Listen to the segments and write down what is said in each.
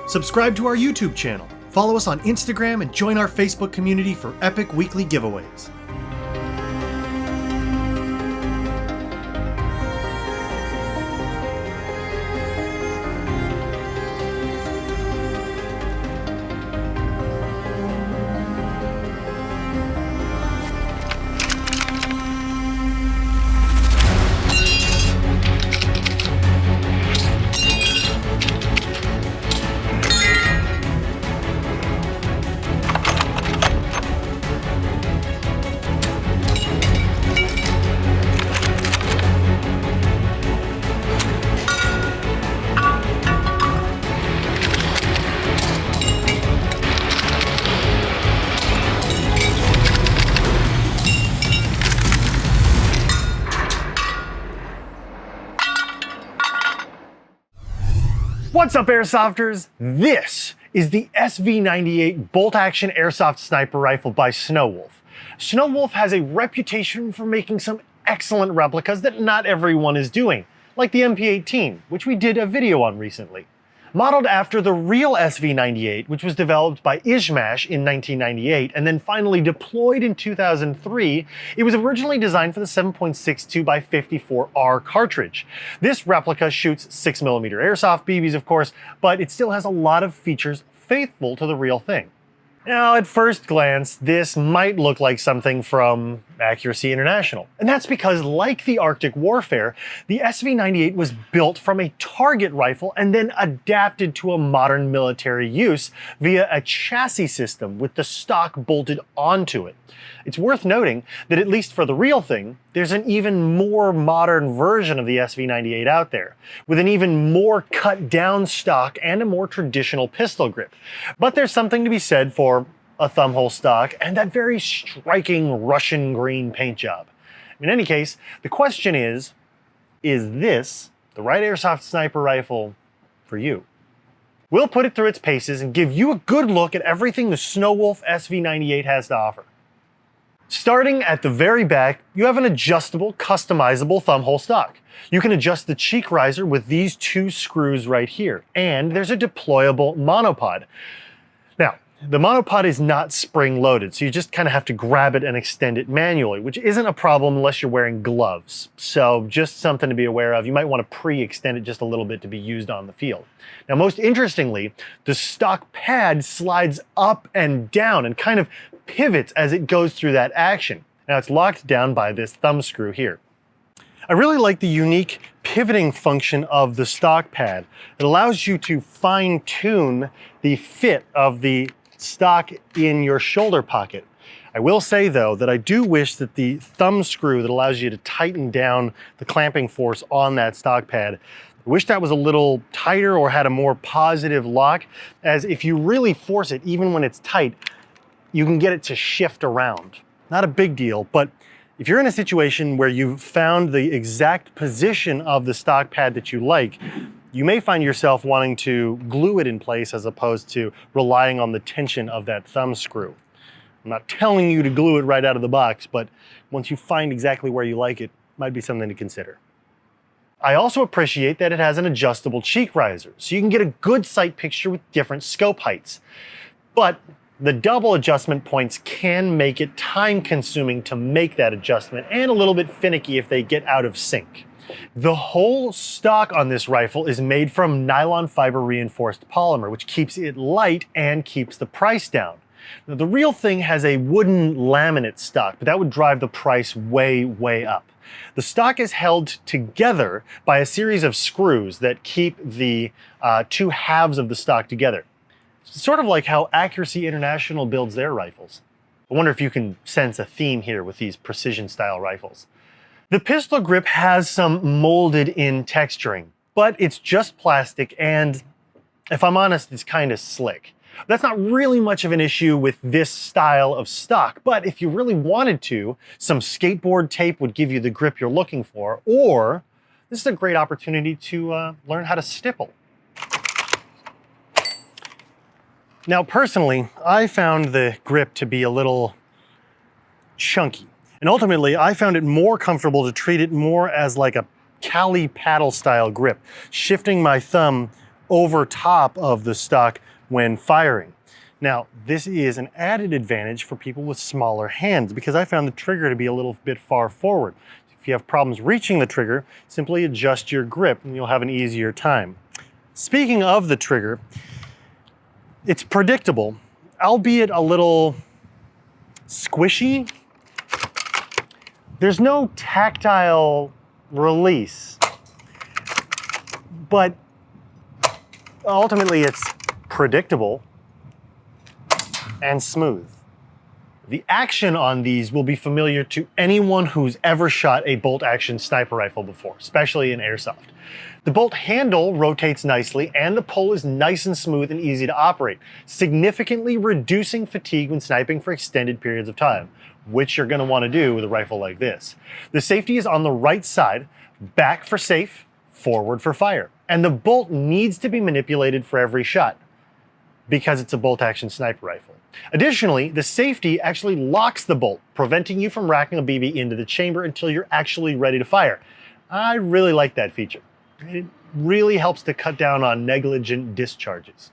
Subscribe to our YouTube channel, follow us on Instagram, and join our Facebook community for epic weekly giveaways. What's up, Airsofters? This is the SV-98 bolt-action airsoft sniper rifle by Snowwolf. Snowwolf has a reputation for making some excellent replicas that not everyone is doing, like the MP18, which we did a video on recently. Modeled after the real SV-98, which was developed by IZHMASH in 1998 and then finally deployed in 2003, it was originally designed for the 7.62x54R cartridge. This replica shoots 6mm airsoft BBs, of course, but it still has a lot of features faithful to the real thing. Now, at first glance, this might look like something from Accuracy International. And that's because, like the Arctic Warfare, the SV-98 was built from a target rifle and then adapted to a modern military use via a chassis system with the stock bolted onto it. It's worth noting that, at least for the real thing, there's an even more modern version of the SV-98 out there, with an even more cut down stock and a more traditional pistol grip. But there's something to be said for a thumbhole stock and that very striking Russian green paint job. In any case, the question is this the right airsoft sniper rifle for you? We'll put it through its paces and give you a good look at everything the Snowwolf SV-98 has to offer. Starting at the very back, you have an adjustable, customizable thumbhole stock. You can adjust the cheek riser with these two screws right here, and there's a deployable monopod. Now, the monopod is not spring-loaded, so you just kind of have to grab it and extend it manually, which isn't a problem unless you're wearing gloves. So just something to be aware of. You might want to pre-extend it just a little bit to be used on the field. Now, most interestingly, the stock pad slides up and down and kind of pivots as it goes through that action. Now, it's locked down by this thumb screw here. I really like the unique pivoting function of the stock pad. It allows you to fine-tune the fit of the stock in your shoulder pocket. I will say, though, that I do wish that the thumb screw that allows you to tighten down the clamping force on that stock pad, I wish that was a little tighter or had a more positive lock, as if you really force it, even when it's tight, you can get it to shift around. Not a big deal, but if you're in a situation where you've found the exact position of the stock pad that you like, you may find yourself wanting to glue it in place as opposed to relying on the tension of that thumb screw. I'm not telling you to glue it right out of the box, but once you find exactly where you like it, might be something to consider. I also appreciate that it has an adjustable cheek riser, so you can get a good sight picture with different scope heights. But the double adjustment points can make it time-consuming to make that adjustment and a little bit finicky if they get out of sync. The whole stock on this rifle is made from nylon fiber reinforced polymer, which keeps it light and keeps the price down. Now, the real thing has a wooden laminate stock, but that would drive the price way, way up. The stock is held together by a series of screws that keep the two halves of the stock together. Sort of like how Accuracy International builds their rifles. I wonder if you can sense a theme here with these precision-style rifles. The pistol grip has some molded-in texturing, but it's just plastic and, if I'm honest, it's kind of slick. That's not really much of an issue with this style of stock, but if you really wanted to, some skateboard tape would give you the grip you're looking for, or this is a great opportunity to learn how to stipple. Now, personally, I found the grip to be a little chunky. And ultimately, I found it more comfortable to treat it more as like a Cali paddle style grip, shifting my thumb over top of the stock when firing. Now, this is an added advantage for people with smaller hands because I found the trigger to be a little bit far forward. If you have problems reaching the trigger, simply adjust your grip and you'll have an easier time. Speaking of the trigger, it's predictable, albeit a little squishy. There's no tactile release, but ultimately it's predictable and smooth. The action on these will be familiar to anyone who's ever shot a bolt-action sniper rifle before, especially in airsoft. The bolt handle rotates nicely and the pull is nice and smooth and easy to operate, significantly reducing fatigue when sniping for extended periods of time, which you're going to want to do with a rifle like this. The safety is on the right side, back for safe, forward for fire. And the bolt needs to be manipulated for every shot because it's a bolt-action sniper rifle. Additionally, the safety actually locks the bolt, preventing you from racking a BB into the chamber until you're actually ready to fire. I really like that feature. It really helps to cut down on negligent discharges.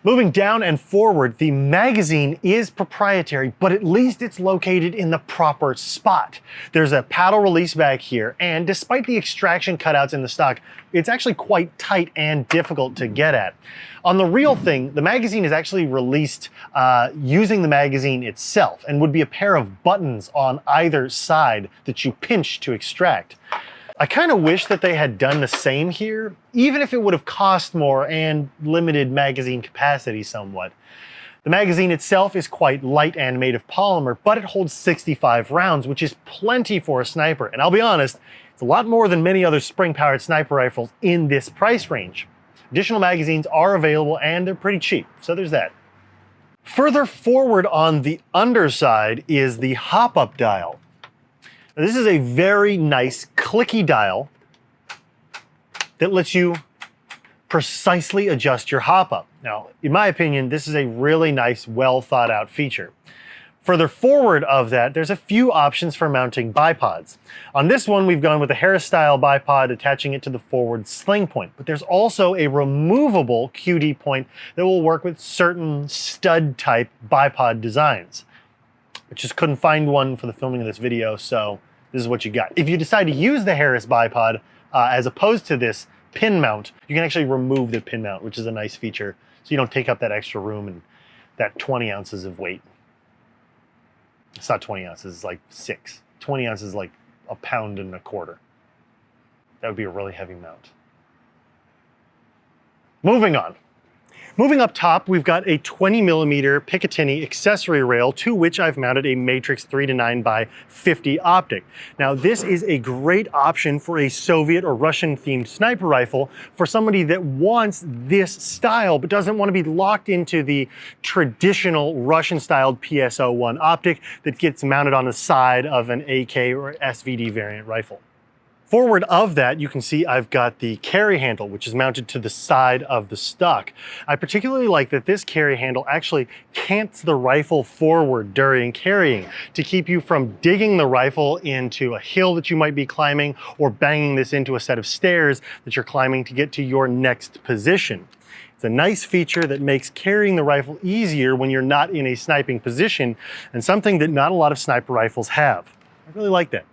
Moving down and forward, the magazine is proprietary, but at least it's located in the proper spot. There's a paddle release back here, and despite the extraction cutouts in the stock, it's actually quite tight and difficult to get at. On the real thing, the magazine is actually released using the magazine itself and would be a pair of buttons on either side that you pinch to extract. I kind of wish that they had done the same here, even if it would have cost more and limited magazine capacity somewhat. The magazine itself is quite light and made of polymer, but it holds 65 rounds, which is plenty for a sniper. And I'll be honest, it's a lot more than many other spring-powered sniper rifles in this price range. Additional magazines are available and they're pretty cheap, so there's that. Further forward on the underside is the hop-up dial. Now, this is a very nice clicky dial that lets you precisely adjust your hop up. Now, in my opinion, this is a really nice, well thought out feature. Further forward of that, there's a few options for mounting bipods. On this one, we've gone with a Harris style bipod, attaching it to the forward sling point, but there's also a removable QD point that will work with certain stud type bipod designs. I just couldn't find one for the filming of this video, so this is what you got. If you decide to use the Harris bipod as opposed to this pin mount, you can actually remove the pin mount, which is a nice feature, so you don't take up that extra room and that 20 ounces of weight. It's not 20 ounces, it's like 6. 20 ounces is like a pound and a quarter. That would be a really heavy mount. Moving on. Moving up top, we've got a 20mm Picatinny accessory rail to which I've mounted a Matrix 3-9x50 optic. Now, this is a great option for a Soviet or Russian themed sniper rifle for somebody that wants this style but doesn't want to be locked into the traditional Russian styled PSO1 optic that gets mounted on the side of an AK or SVD variant rifle. Forward of that, you can see I've got the carry handle, which is mounted to the side of the stock. I particularly like that this carry handle actually cants the rifle forward during carrying to keep you from digging the rifle into a hill that you might be climbing or banging this into a set of stairs that you're climbing to get to your next position. It's a nice feature that makes carrying the rifle easier when you're not in a sniping position, and something that not a lot of sniper rifles have. I really like that.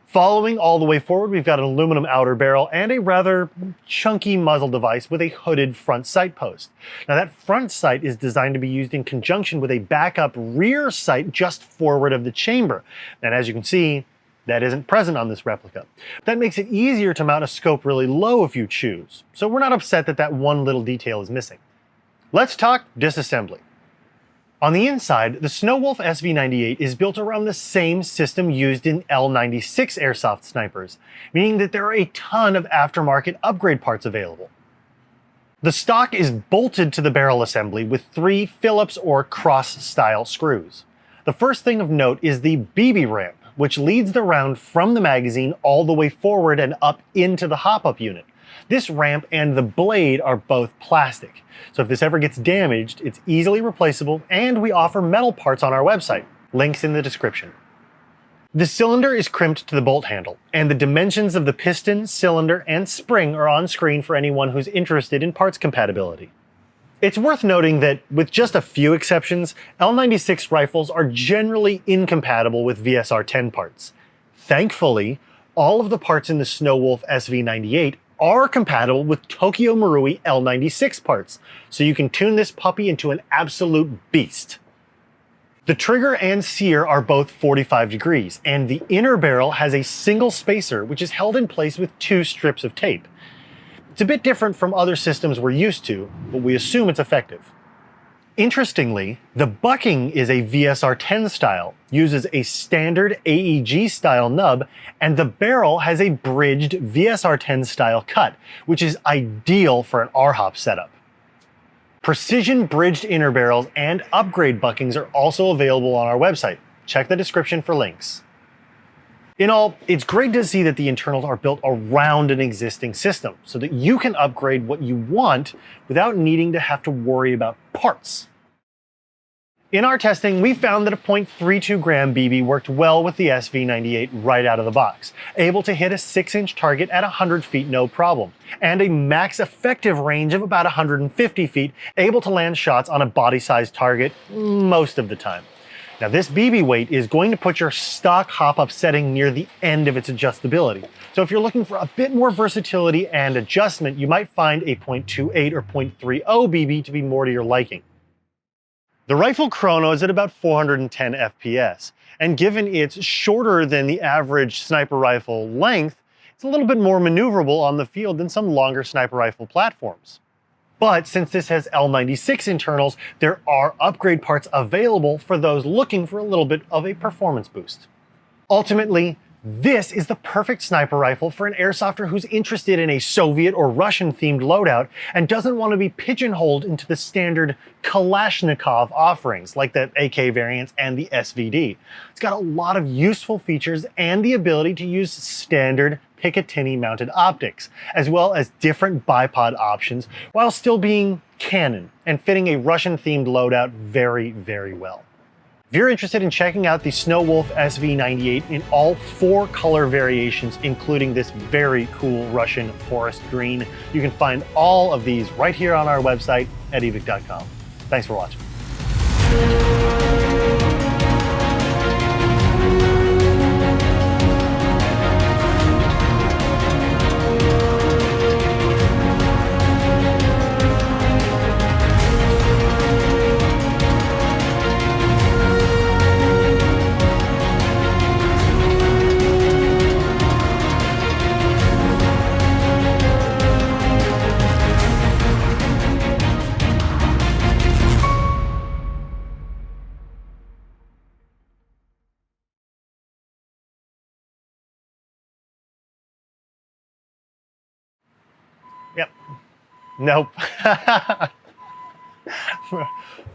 Following all the way forward, we've got an aluminum outer barrel and a rather chunky muzzle device with a hooded front sight post. Now, that front sight is designed to be used in conjunction with a backup rear sight just forward of the chamber. And as you can see, that isn't present on this replica. That makes it easier to mount a scope really low if you choose. So we're not upset that that one little detail is missing. Let's talk disassembly. On the inside, the Snowwolf SV-98 is built around the same system used in L96 airsoft snipers, meaning that there are a ton of aftermarket upgrade parts available. The stock is bolted to the barrel assembly with 3 Phillips or cross-style screws. The first thing of note is the BB ramp, which leads the round from the magazine all the way forward and up into the hop-up unit. This ramp and the blade are both plastic, so if this ever gets damaged, it's easily replaceable, and we offer metal parts on our website. Links in the description. The cylinder is crimped to the bolt handle, and the dimensions of the piston, cylinder, and spring are on screen for anyone who's interested in parts compatibility. It's worth noting that, with just a few exceptions, L96 rifles are generally incompatible with VSR-10 parts. Thankfully, all of the parts in the Snowwolf SV-98 are compatible with Tokyo Marui L96 parts, so you can tune this puppy into an absolute beast. The trigger and sear are both 45 degrees, and the inner barrel has a single spacer which is held in place with 2 strips of tape. It's a bit different from other systems we're used to, but we assume it's effective. Interestingly, the bucking is a VSR-10 style, uses a standard AEG style nub, and the barrel has a bridged VSR-10 style cut, which is ideal for an RHOP setup. Precision bridged inner barrels and upgrade buckings are also available on our website. Check the description for links. In all, it's great to see that the internals are built around an existing system so that you can upgrade what you want without needing to have to worry about parts. In our testing, we found that a .32 gram BB worked well with the SV-98 right out of the box, able to hit a 6-inch target at 100 feet no problem, and a max effective range of about 150 feet, able to land shots on a body-sized target most of the time. Now, this BB weight is going to put your stock hop-up setting near the end of its adjustability. So if you're looking for a bit more versatility and adjustment, you might find a .28 or .30 BB to be more to your liking. The rifle chrono is at about 410 FPS, and given it's shorter than the average sniper rifle length, it's a little bit more maneuverable on the field than some longer sniper rifle platforms. But since this has L96 internals, there are upgrade parts available for those looking for a little bit of a performance boost. Ultimately, this is the perfect sniper rifle for an airsofter who's interested in a Soviet or Russian themed loadout and doesn't want to be pigeonholed into the standard Kalashnikov offerings like the AK variants and the SVD. It's got a lot of useful features and the ability to use standard Picatinny mounted optics, as well as different bipod options while still being canon and fitting a Russian themed loadout very, very well. If you're interested in checking out the Snowwolf SV-98 in all 4 color variations, including this very cool Russian forest green, you can find all of these right here on our website at Evike.com. Thanks for watching. Yep. Nope.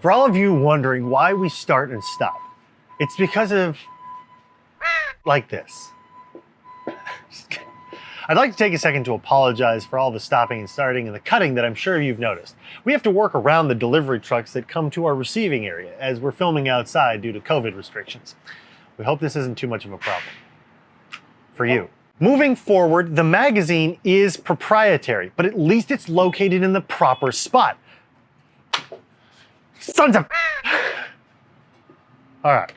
For all of you wondering why we start and stop, it's because of like this. I'd like to take a second to apologize for all the stopping and starting and the cutting that I'm sure you've noticed. We have to work around the delivery trucks that come to our receiving area as we're filming outside due to COVID restrictions. We hope this isn't too much of a problem for you. Moving forward, the magazine is proprietary, but at least it's located in the proper spot. Sons of... All right.